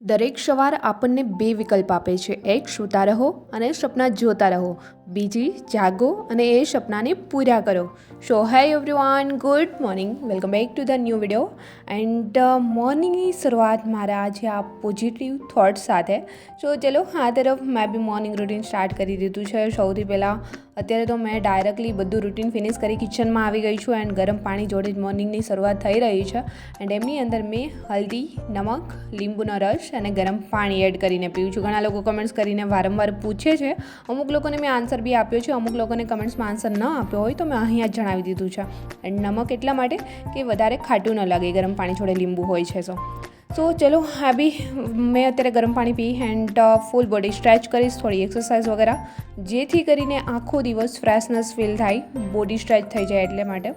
દરેક સવાર આપણને બે વિકલ્પ આપે છે, એક સૂતા રહો અને સપના જોતા રહો, બીજી જાગો અને એ સપનાને પૂરા કરો. So hi everyone, good morning, welcome back to the new video. And મોર્નિંગની શરૂઆત મારા આજે આ પોઝિટિવ થોટ્સ સાથે. સો ચલો આ તરફ મેં બી મોર્નિંગ રૂટીન સ્ટાર્ટ કરી દીધું છે. સૌથી પહેલાં અત્યારે તો મેં ડાયરેક્ટલી બધું રૂટીન ફિનિશ કરી કિચનમાં આવી ગઈ છું એન્ડ ગરમ પાણી જોડે જ મોર્નિંગની શરૂઆત થઈ રહી છે. એન્ડ એમની અંદર મેં હલ્દી, નમક, લીંબુનો રસ અને ગરમ પાણી એડ કરીને પીવું છું. ઘણા લોકો કમેન્ટ્સ કરીને વારંવાર પૂછે છે. અમુક લોકોને મેં આન્સર બી આપ્યો છે, અમુક લોકોને કમેન્ટ્સમાં આન્સર ન આપ્યો હોય તો મેં અહીંયા જ જણાવી દીધું છે. એન્ડ નમક એટલા માટે કે વધારે ખાટું ન લાગે, ગરમ પાણી જોડે લીંબુ હોય છે. સો ચલો આ બી મેં અત્યારે ગરમ પાણી પી એન્ડ ફૂલ બોડી સ્ટ્રેચ કરીશ, થોડી એક્સરસાઇઝ વગેરે, જેથી કરીને આખો દિવસ ફ્રેશનેસ ફીલ થાય, બોડી સ્ટ્રેચ થઈ જાય એટલે માટે.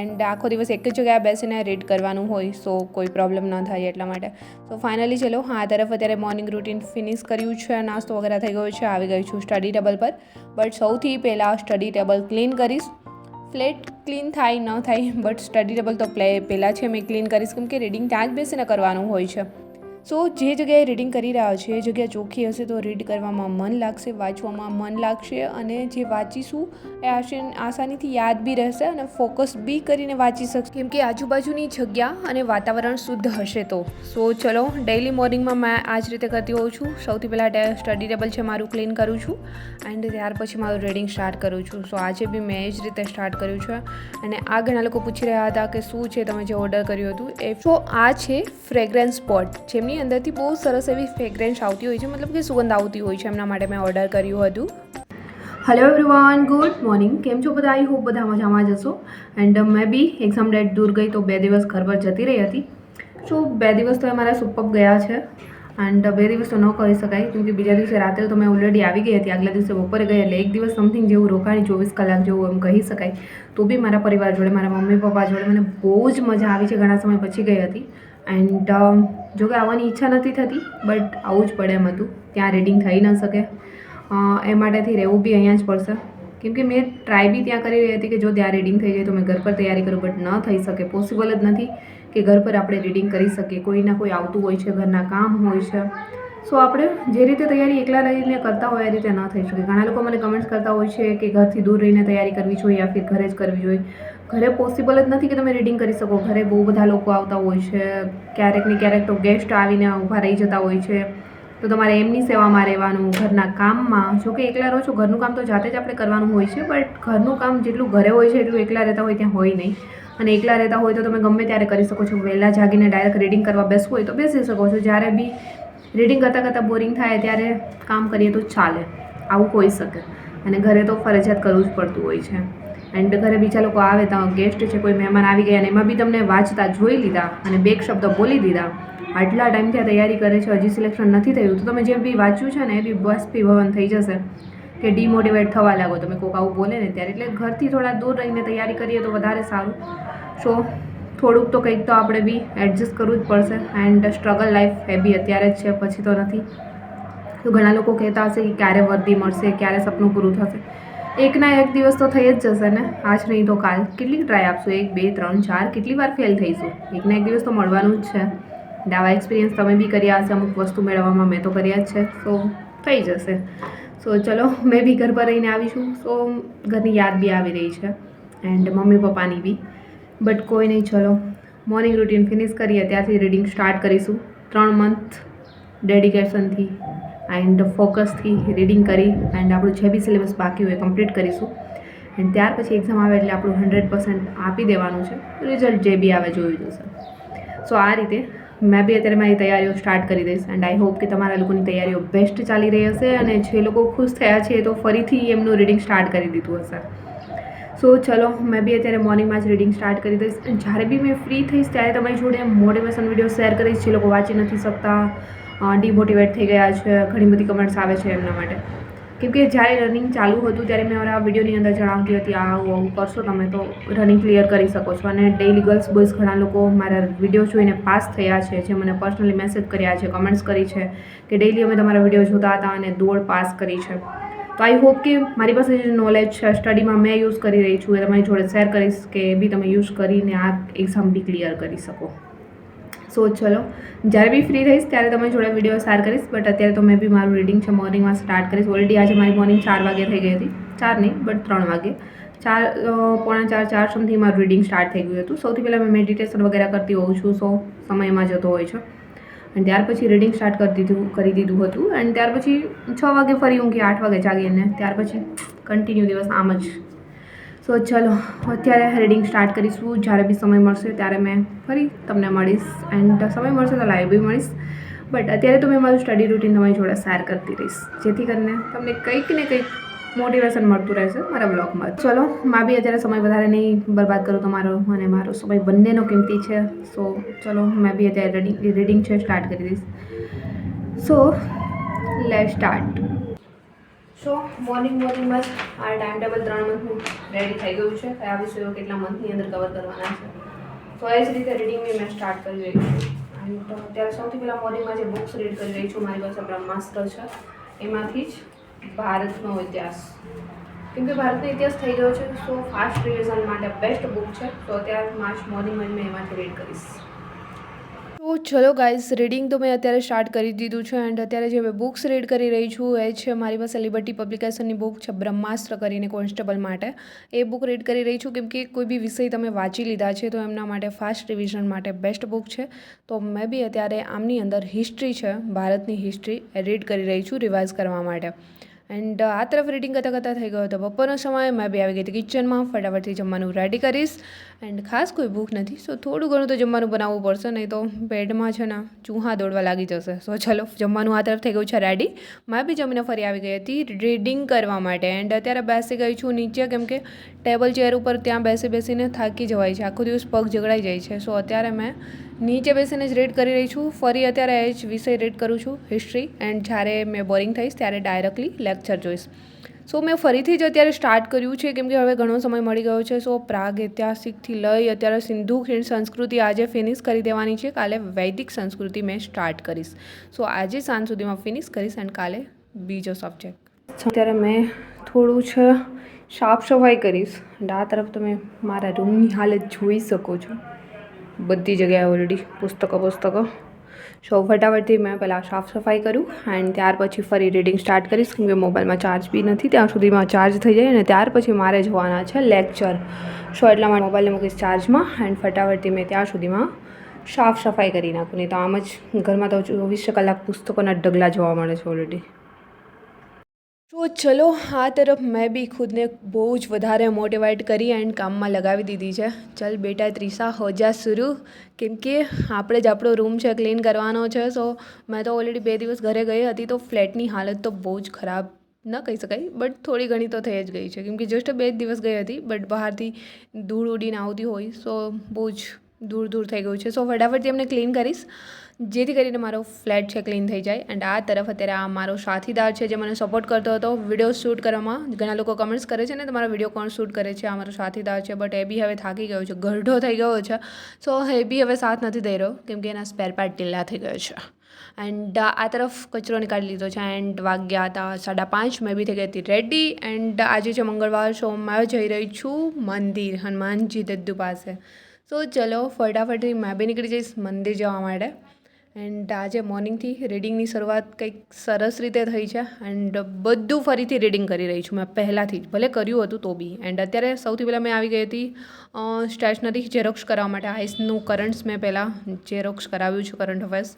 એન્ડ આખો દિવસ એક જ જગ્યાએ બેસીને રીડ કરવાનું હોય, સો કોઈ પ્રોબ્લેમ ન થાય એટલા માટે. સો ફાઇનલી ચલો આ તરફ અત્યારે મોર્નિંગ રૂટીન ફિનિશ કર્યું છે, નાસ્તો વગેરે થઈ ગયો છે, આવી ગઈ છું સ્ટડી ટેબલ પર. બટ સૌથી પહેલાં સ્ટડી ટેબલ ક્લીન કરીશ. ફ્લેટ ક્લીન થાય ન થાય બટ સ્ટડી ટેબલ તો પહેલાં છે મેં ક્લીન કરીશ, કેમ કે રીડિંગ ત્યાં જ બેસીને કરવાનું હોય છે. સો જે જગ્યાએ રીડિંગ કરી રહ્યા છે એ જગ્યા ચોખ્ખી હશે તો રીડ કરવામાં મન લાગશે, વાંચવામાં મન લાગશે, અને જે વાંચીશું એ આસાનીથી યાદ બી રહેશે અને ફોકસ બી કરીને વાંચી શકશે, કેમ કે આજુબાજુની જગ્યા અને વાતાવરણ શુદ્ધ હશે તો. સો ચલો ડેઇલી મોર્નિંગમાં મેં આ જ રીતે કરતી હોઉં છું. સૌથી પહેલાં સ્ટડી ટેબલ છે મારું ક્લીન કરું છું એન્ડ ત્યાર પછી મારું રીડિંગ સ્ટાર્ટ કરું છું. સો આજે બી મેં એ જ રીતે સ્ટાર્ટ કર્યું છે. અને આ ઘણા લોકો પૂછી રહ્યા હતા કે શું છે તમે જે ઓર્ડર કર્યું હતું એ. સો આ છે ફ્રેગ્રન્સ પોટ, જેમની અંદરથી બહુ સરસ એવી ફ્રેગ્રન્સ આવતી હોય છે, મતલબ કે સુગંધ આવતી હોય છે. એમના માટે મેં ઓર્ડર કર્યું હતું. હેલો એવરીવન, ગુડ મોર્નિંગ, કેમ છો બધા? આઈ હોપ બધા મજામાં જ હશો. એન્ડ મેં બી એક્ઝામ ડેટ દૂર ગઈ તો 2 દિવસ ઘર પર જતી રહી હતી. સો 2 દિવસ તો અમારા સુપર ગયા છે. એન્ડ 2 દિવસ તો ન કહી શકાય, કેમ કે બીજા દિવસે રાત્રે તો મેં ઓલરેડી આવી ગઈ હતી, આગલા દિવસે બપોરે ગઈ, એટલે 1 દિવસ સમથિંગ જેવું રોકાણી, 24 કલાક જેવું એમ કહી શકાય. તો બી મારા પરિવાર જોડે, મારા મમ્મી પપ્પા જોડે મને બહુ જ મજા આવી છે. ઘણા સમય પછી ગઈ હતી એન્ડ જોકે આવવાની ઈચ્છા નથી થતી બટ આવવું જ પડે એમ હતું. ત્યાં રીડિંગ થઈ ન શકે એ માટેથી રહેવું બી અહીંયા જ પડશે, કેમ કે મેં ટ્રાય બી ત્યાં કરી રહી હતી કે જો ત્યાં રીડિંગ થઈ જાય તો મેં ઘર પર તૈયારી કરું, બટ ન થઈ શકે, પોસિબલ જ નથી કે ઘર પર આપણે રીડિંગ કરી શકીએ. કોઈના કોઈ આવતું હોય છે, ઘરના કામ હોય છે. સો આપણે જે રીતે તૈયારી એકલા રહીને કરતા હોય એ રીતે ન થઈ શકે. ઘણા લોકો મને કમેન્ટ્સ કરતા હોય છે કે ઘરથી દૂર રહીને તૈયારી કરવી જોઈએ યા ફિર ઘરે જ કરવી જોઈએ. ઘરે પોસિબલ જ નથી કે તમે રીડિંગ કરી શકો. ઘરે બહુ બધા લોકો આવતા હોય છે, ક્યારેક ને ક્યારેક તો ગેસ્ટ આવીને ઊભા રહી જતા હોય છે, તો તમારે એમની સેવામાં રહેવાનું, ઘરના કામમાં. જો કે એકલા રહો છો, ઘરનું કામ તો જાતે જ આપણે કરવાનું હોય છે, બટ ઘરનું કામ જેટલું ઘરે હોય છે એટલું એકલા રહેતા હોય ત્યાં હોય નહીં. અને એકલા રહેતા હોય તો તમે ગમે ત્યારે કરી શકો છો. વહેલા જાગીને ડાયરેક્ટ રીડિંગ કરવા બેસવું હોય તો બેસી શકો છો. જ્યારે બી રીડિંગ કરતાં કરતાં બોરિંગ થાય ત્યારે કામ કરીએ તો ચાલે, આવું હોઈ શકે. અને ઘરે તો ફરજિયાત કરવું જ પડતું હોય છે. એન્ડ ઘરે બીજા લોકો આવે તો ગેસ્ટ છે, કોઈ મહેમાન આવી ગયા અને એમાં બી તમને વાંચતા જોઈ લીધા અને 2 શબ્દ બોલી દીધા, આટલા ટાઈમથી તૈયારી કરે છે, હજી સિલેક્શન નથી થયું, તો તમે જે બી વાંચ્યું છે ને એ બી બાષ્પીભવન થઈ જશે કે ડિમોટિવેટ થવા લાગો તમે કોઈક આવું બોલે ને ત્યારે. એટલે ઘરથી થોડા દૂર રહીને તૈયારી કરીએ તો વધારે સારું. સો થોડુંક તો કંઈક તો આપણે બી એડજસ્ટ કરવું જ પડશે. એન્ડ સ્ટ્રગલ લાઈફ એ બી અત્યારે જ છે, પછી તો નથી. તો ઘણા લોકો કહેતા હશે કે ક્યારે વર્દી મળશે, ક્યારે સપનું પૂરું થશે. એકના એક દિવસ તો થઈ જ જશે ને, આજ નહીં તો કાલ. કેટલી ટ્રાય આપશું? 1, 2, 3, 4, કેટલી વાર ફેલ થઈશું? એકના એક દિવસ તો મળવાનું જ છે. આવા એક્સપિરિયન્સ તમે બી કર્યા હશે, અમુક વસ્તુ મેળવવામાં મેં તો કર્યા જ છે. સો થઈ જશે. સો ચલો મેં બી ઘર પર રહીને આવી છું. સો ઘરની યાદ બી આવી રહી છે એન્ડ મમ્મી પપ્પાની બી. બટ કોઈ નહીં, ચલો મોર્નિંગ રૂટીન ફિનિશ કરીએ ત્યારથી રીડિંગ સ્ટાર્ટ કરીશું. 3 મંથ ડેડિકેશનથી એન્ડ ફોકસથી રીડિંગ કરી એન્ડ આપણું જે બી સિલેબસ બાકી હોય કમ્પ્લીટ કરીશું. એન્ડ ત્યાર પછી એક્ઝામ આવે એટલે આપણું 100% આપી દેવાનું છે. રિઝલ્ટ જે બી આવે જોઈ જશે. સો આ રીતે મેં બી અત્યારે મારી તૈયારીઓ સ્ટાર્ટ કરી દઈશ. એન્ડ આઈ હોપ કે તમારા લોકોની તૈયારીઓ બેસ્ટ ચાલી રહી હશે અને જે લોકો ખુશ થયા છે એ તો ફરીથી એમનું રીડિંગ સ્ટાર્ટ કરી દીધું હશે. સો ચલો મેં બી અત્યારે મોર્નિંગમાં જ રીડિંગ સ્ટાર્ટ કરી દઈશ. જ્યારે બી મેં ફ્રી થઈશ ત્યારે તમારી જોડે મોટિવેશન વિડીયો શેર કરીશ. જે લોકો વાંચી નથી શકતા, ડિમોટિવેટ થઈ ગયા છે, ઘણી બધી કમેન્ટ્સ આવે છે એમના માટે. કેમ કે જ્યારે રનિંગ ચાલુ હતું ત્યારે મેં મારા વિડીયોની અંદર જણાવતી હતી આવું કરશો તમે તો રનિંગ ક્લિયર કરી શકો છો. અને ડેઇલી ગર્લ્સ બોયઝ ઘણા લોકો મારા વિડીયો જોઈને પાસ થયા છે, જે મને પર્સનલી મેસેજ કર્યા છે, કમેન્ટ્સ કરી છે કે ડેઇલી અમે તમારા વિડીયો જોતા હતા અને દોડ પાસ કરી છે. તો આઈ હોપ કે મારી પાસે જે નોલેજ છે સ્ટડીમાં મેં યુઝ કરી રહી છું એ તમારી જોડે શેર કરીશ કે એ બી તમે યુઝ કરીને આ એક્ઝામ બી ક્લિયર કરી શકો. સો ચલો જ્યારે બી ફ્રી રહીશ ત્યારે તમારી જોડે વિડીયો શેર કરીશ. બટ અત્યારે તો મેં બી મારું રીડિંગ છે મોર્નિંગમાં સ્ટાર્ટ કરીશ. ઓલરેડી આજે મારી મોર્નિંગ 4 વાગે થઈ ગઈ હતી. 4 નહીં બટ 3 વાગે, 4:45 સમથિંગ મારું રીડિંગ સ્ટાર્ટ થઈ ગયું હતું. સૌથી પહેલાં મેં મેડિટેશન વગેરે કરતી હોઉં છું, સો સમયમાં જતો હોય છે. અને ત્યાર પછી રીડિંગ સ્ટાર્ટ કરી દીધું હતું. એન્ડ ત્યાર પછી 6 વાગે ફરી ઊંઘી, 8 વાગે જાગી, અને ત્યાર પછી કન્ટિન્યુ દિવસ આમ જ. સો ચલો અત્યારે રીડિંગ સ્ટાર્ટ કરીશું. જ્યારે બી સમય મળશે ત્યારે મેં ફરી તમને મળીશ, એન્ડ સમય મળશે તો લાઈવ બી મળીશ. બટ અત્યારે તો મેં મારું સ્ટડી રૂટીન તમારી જોડે શેર કરતી રહીશ, જેથી કરીને તમને કંઈક ને કંઈક મોટિવેશન મળતું રહેશે મારા બ્લોગમાં. ચલો માં બી અત્યારે સમય વધારે નહીં બરબાદ કરું તમારો, અને મારો સમય બંનેનો કિંમતી છે. સો ચલો મેં બી અત્યારે રીડિંગ છે સ્ટાર્ટ કરી દઈશ. So let start. સો મોર્નિંગમાં આ ટાઈમ ટેબલ 3 મંથનું રેડી થઈ ગયું છે. કયા વિષયો કેટલા મંથની અંદર કવર કરવાના છે, તો એ જ રીતે રીડિંગ બી મેં સ્ટાર્ટ કરી રહી છું. એન્ડ અત્યારે સૌથી પહેલાં મોર્નિંગમાં જે બુક્સ રીડ કરી રહી છું, મારી પાસે બ્રહ્માસ્ત્ર છે, એમાંથી જ ભારતનો ઇતિહાસ. કેમ કે ભારતનો ઇતિહાસ થઈ ગયો છે, સો ફાસ્ટ રિવિઝન માટે બેસ્ટ બુક છે. તો અત્યારે મોર્નિંગમાં મેં એમાંથી રીડ કરીશ. તો ચલો ગાઈઝ, રીડિંગ તો મેં અત્યારે સ્ટાર્ટ કરી દીધું છે. એન્ડ અત્યારે જે મેં બુક્સ રીડ કરી રહી છું એ છે મારી પાસે લિબર્ટી પબ્લિકેશનની બુક છે બ્રહ્માસ્ત્ર કરીને, કોન્સ્ટેબલ માટે. એ બુક રીડ કરી રહી છું, કેમ કે કોઈ બી વિષય તમે વાંચી લીધા છે તો એમના માટે ફાસ્ટ રિવિઝન માટે બેસ્ટ બુક છે. તો મેં બી અત્યારે આમની અંદર હિસ્ટ્રી છે, ભારતની હિસ્ટ્રી, એ રીડ કરી રહી છું રિવાઇઝ કરવા માટે. એન્ડ આ તરફ રીડિંગ કરતાં થઈ ગયો હતો બપોરનો સમય. મેં બી આવી ગઈ હતી કિચનમાં, ફટાફટથી જમવાનું રેડી કરીશ. એન્ડ ખાસ કોઈ ભૂખ નથી, સો થોડું ઘણું તો જમવાનું બનાવવું પડશે, નહીં તો પેટમાં છે ને ચૂહા દોડવા લાગી જશે. સો ચલો જમવાનું આ તરફ થઈ ગયું છે રેડી. મેં બી જમીને ફરી આવી ગઈ હતી રીડિંગ કરવા માટે. એન્ડ અત્યારે બેસી ગઈ છું નીચે, કેમ કે ટેબલ ચેર ઉપર ત્યાં બેસીને થાકી જવાય છે, આખો દિવસ પગ જગડાઈ જાય છે. સો અત્યારે મેં નીચે બેસીને જ રીડ કરી રહી છું. ફરી અત્યારે એ જ વિષય રીડ કરું છું, હિસ્ટ્રી. એન્ડ જ્યારે મેં બોરિંગ થઈશ ત્યારે ડાયરેક્ટલી લેક્ચર જોઈશ. સો મેં ફરીથી જ અત્યારે સ્ટાર્ટ કર્યું છે, કેમ કે હવે ઘણો સમય મળી ગયો છે. સો પ્રાગ ઐતિહાસિકથી લઈ અત્યારે સિંધુ ખીણ સંસ્કૃતિ આજે ફિનિશ કરી દેવાની છે. કાલે વૈદિક સંસ્કૃતિ મેં સ્ટાર્ટ કરીશ. સો આજે સાંજ સુધીમાં ફિનિશ કરીશ, એન્ડ કાલે બીજો સબ્જેક્ટ. અત્યારે મેં થોડું છે સાફ સફાઈ કરીશ. એન્ડ આ તરફ તમે મારા રૂમની હાલત જોઈ શકો છો, બધી જગ્યાએ ઓલરેડી પુસ્તકો. સો ફટાફટથી મેં પહેલાં સાફ સફાઈ કરું, એન્ડ ત્યાર પછી ફરી રીડિંગ સ્ટાર્ટ કરીશ, કેમ કે મોબાઈલમાં ચાર્જ બી નથી. ત્યાં સુધીમાં ચાર્જ થઈ જાય, અને ત્યાર પછી મારે જવાના છે લેક્ચર. સો એટલા માટે મોબાઈલને મૂકીશ ચાર્જમાં, એન્ડ ફટાફટથી મેં ત્યાં સુધીમાં સાફ સફાઈ કરી નાખું. નહીં તો આમ જ ઘરમાં તો 24 કલાક પુસ્તકોના ઢગલા જોવા મળે છે ઓલરેડી. તો ચલો આ તરફ મેં બી ખુદને બહુ જ વધારે મોટિવેટ કરી એન્ડ કામમાં લગાવી દીધી છે. ચલ બેટા ત્રીસા હો જા શુરુ, કેમ કે આપણે જ આપણો રૂમ છે ક્લીન કરવાનો છે. સો મેં તો ઓલરેડી 2 દિવસ ઘરે ગઈ હતી, તો ફ્લેટની હાલત તો બહુ જ ખરાબ ન કહી શકાય, બટ થોડી ઘણી તો થઈ જ ગઈ છે, કેમ કે જસ્ટ 2 દિવસ ગઈ હતી. બટ બહારથી ધૂળ ઉડીને આવતી હોય, સો બહુ જ દૂર થઈ ગયું છે. સો ફટાફટથી એમને ક્લીન કરીશ, જેથી કરીને મારો ફ્લેટ છે ક્લીન થઈ જાય. એન્ડ આ તરફ અત્યારે આ મારો સાથીદાર છે, જે મને સપોર્ટ કરતો હતો વિડીયો શૂટ કરવામાં. ઘણા લોકો કમેન્ટ્સ કરે છે ને તમારા વિડીયો કોણ શૂટ કરે છે, આ મારો સાથીદાર છે. બટ એ બી હવે થાકી ગયો છે, ગરઢો થઈ ગયો છે. સો એ બી હવે સાથ નથી દઈ રહ્યો, કેમ કે એના સ્પેર પાર્ટ ઢીલા થઈ ગયો છે. એન્ડ આ તરફ કચરો નીકાળી લીધો છે. એન્ડ વાગ્યા હતા 5:30. મેં બી થઈ ગઈ હતી રેડી. એન્ડ આજે છે મંગળવાર, સો મેં જઈ રહી છું મંદિર, હનુમાનજી દદ્દુ પાસે. સો ચલો ફટાફટથી મેં બી નીકળી જઈશ મંદિર જવા માટે. એન્ડ આજે મોર્નિંગથી રીડિંગની શરૂઆત કંઈક સરસ રીતે થઈ છે. એન્ડ બધું ફરીથી રીડિંગ કરી રહી છું મેં પહેલાંથી જ, ભલે કર્યું હતું તો બી. એન્ડ અત્યારે સૌથી પહેલાં મેં આવી ગઈ હતી સ્ટેશનરી ઝેરોક્સ કરાવવા માટે. આઈસનું કરંટ્સ મેં પહેલાં ઝેરોક્સ કરાવ્યું છે, કરંટ અફેર્સ.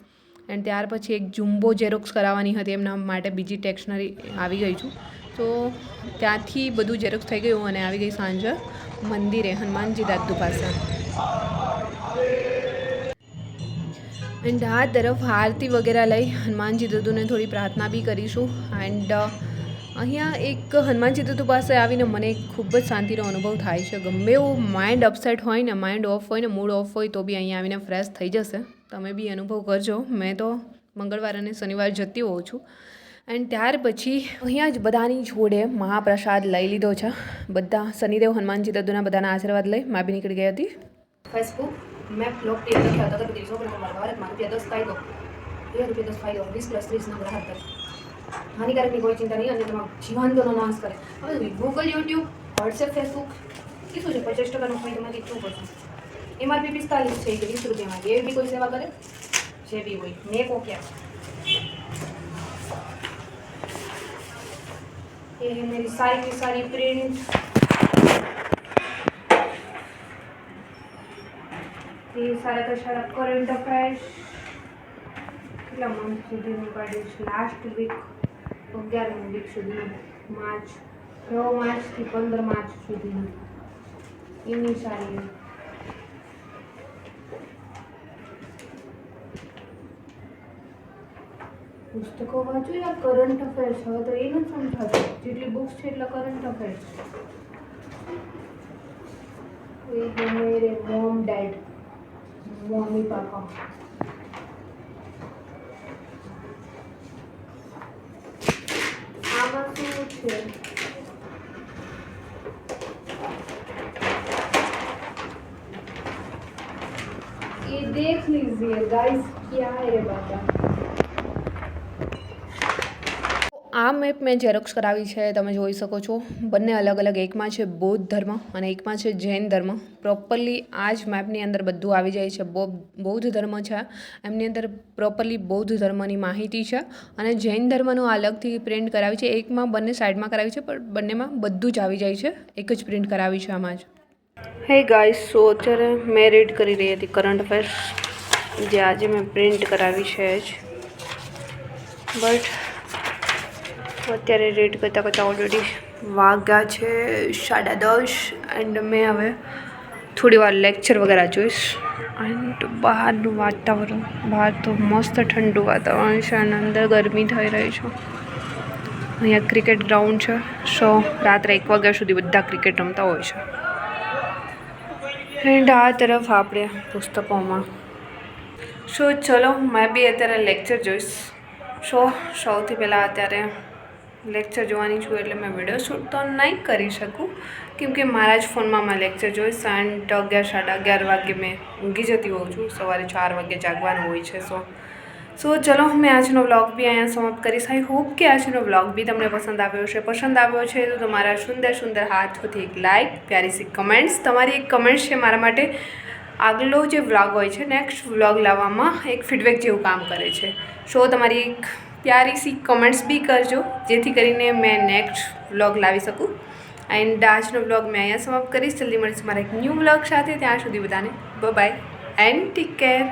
એન્ડ ત્યાર પછી એક જુમ્બો ઝેરોક્સ કરાવવાની હતી, એમના માટે બીજી સ્ટેશનરી આવી ગઈ છું. તો ત્યાંથી બધું ઝેરોક્સ થઈ ગયું, અને આવી ગઈ સાંજે મંદિરે હનુમાનજી દાદુ પાસે. એન્ડ આ તરફ આરતી વગેરે લઈ હનુમાનજી દાદુને થોડી પ્રાર્થના બી કરીશું. એન્ડ અહીંયા એક હનુમાનજી દાદુ પાસે આવીને મને ખૂબ જ શાંતિનો અનુભવ થાય છે. ગમે એવું માઇન્ડ અપસેટ હોય ને, માઇન્ડ ઓફ હોય ને, મૂડ ઓફ હોય, તો બી અહીંયા આવીને ફ્રેશ થઈ જશે. તમે બી અનુભવ કરજો. મેં તો મંગળવાર અને શનિવાર જતી હોઉં છું. એન્ડ ત્યાર પછી અહીંયા જ બધાની જોડે મહાપ્રસાદ લઈ લીધો છે. બધા શનિદેવ હનુમાનજી દાદુના બધાના આશીર્વાદ લઈ મેં બી નીકળી ગઈ હતી. ફેસબુક મેં બ્લોગ ટેક લખ્યા હતા કે 300 ભારતમાં ₹10 ફાયદો, ₹10 ફાયદો, 20 + 30 ગ્રાહક તક, હાનિકારકની કોઈ ચિંતા નહીં, અને તમારા જીવાંતોનો નાશ કરે. હવે ગૂગલ, યુટ્યુબ, વોટ્સએપ, ફેસબુક કીધું છે 50% ફાયદોમાંથી 2%. MRP 45 છે, 20 રૂપિયામાં એ બી કોઈ સેવા કરે જે બી હોય મેં કો क्या ये है मेरी सारी की सारी प्रिंट, ये सारा का सारा करंट अफेयर्स કેટલા મંથ સુધીનું કાઢ્યું છે, લાસ્ટ વીક 11મી વીક સુધીનું, માર્ચ 9 માર્ચથી 15 માર્ચ સુધીનું એની સારી પુસ્તકો વાંચો યા કરંટ અફેર્સ. હવે તો એ નથી સમજાતું, જેટલી બુક્સ છે એટલા કરંટ અફેર્સ. મેરે મોમ ડેડ, મમ્મી પાપા. આમાં શું છે? ये देख लीजिए गाइस क्या है बाबा. આ મેપ મેં ઝેરોક્સ કરાવી છે, તમે જોઈ શકો છો. બંને અલગ અલગ, એકમાં છે બૌદ્ધ ધર્મ અને એકમાં છે જૈન ધર્મ. પ્રોપરલી આ જ મેપની અંદર બધું આવી જાય છે. બૌદ્ધ ધર્મ છે એમની અંદર પ્રોપરલી બૌદ્ધ ધર્મની માહિતી છે અને જૈન ધર્મનું અલગથી પ્રિન્ટ કરાવી છે. એકમાં બંને સાઈડમાં કરાવી છે પણ બંનેમાં બધું જ આવી જાય છે. એક જ પ્રિન્ટ કરાવી છે આમાં જ. હે ગાઈસ, સો અત્યારે મેં રીડ કરી રહી હતી કરંટ અફેર્સ જે આજે મેં પ્રિન્ટ કરાવી છે જ, બટ અત્યારે રીડ કરતાં કરતાં ઓલરેડી વાગ્યા છે 10:30 એન્ડ મેં હવે થોડી વાર લેક્ચર વગેરે જોઈશ. એન્ડ બહારનું વાતાવરણ, બહાર તો મસ્ત ઠંડુ વાતાવરણ છે અને અંદર ગરમી થઈ રહી છે. અહીંયા ક્રિકેટ ગ્રાઉન્ડ છે, સો રાત્રે 1 વાગ્યા સુધી બધા ક્રિકેટ રમતા હોય છે. એન્ડ આ તરફ આપણે પુસ્તકોમાં. સો ચલો મેં બી અત્યારે લેક્ચર જોઈશ. સૌથી પહેલાં અત્યારે લેક્ચર જોવાની છું એટલે મેં વિડીયો શૂટ તો નહીં કરી શકું કેમકે મારા જ ફોનમાં મેં લેક્ચર જોઈશ. એન્ડ 11-11:30 વાગે મેં ઊંઘી જતી હોઉં છું, સવારે 4 વાગે જાગવાનું હોય છે. સો ચલો મેં આજનો વ્લોગ બી અહીંયા સમાપ્ત કરીશ. આઈ હોપ કે આજનો વ્લોગ બી તમને પસંદ આવ્યો છે. પસંદ આવ્યો છે તો તમારા સુંદર સુંદર હાથોથી એક લાઇક, પ્યારી સી કમેન્ટ્સ. તમારી એક કમેન્ટ્સ છે મારા માટે આગલો જે વ્લોગ હોય છે, નેક્સ્ટ વ્લોગ લાવવામાં એક ફીડબેક જેવું કામ કરે છે. સો તમારી એક પ્યારી સી કમેન્ટ્સ બી કરજો જેથી કરીને મેં નેક્સ્ટ વ્લોગ લાવી શકું. એન્ડ આજનો વ્લોગ મેં અહીંયા સમાપ્ત કરીશ. જલ્દી મળીશું મારા એક ન્યૂ વ્લોગ સાથે. ત્યાં સુધી બધાને બાય એન્ડ ટેક કેર.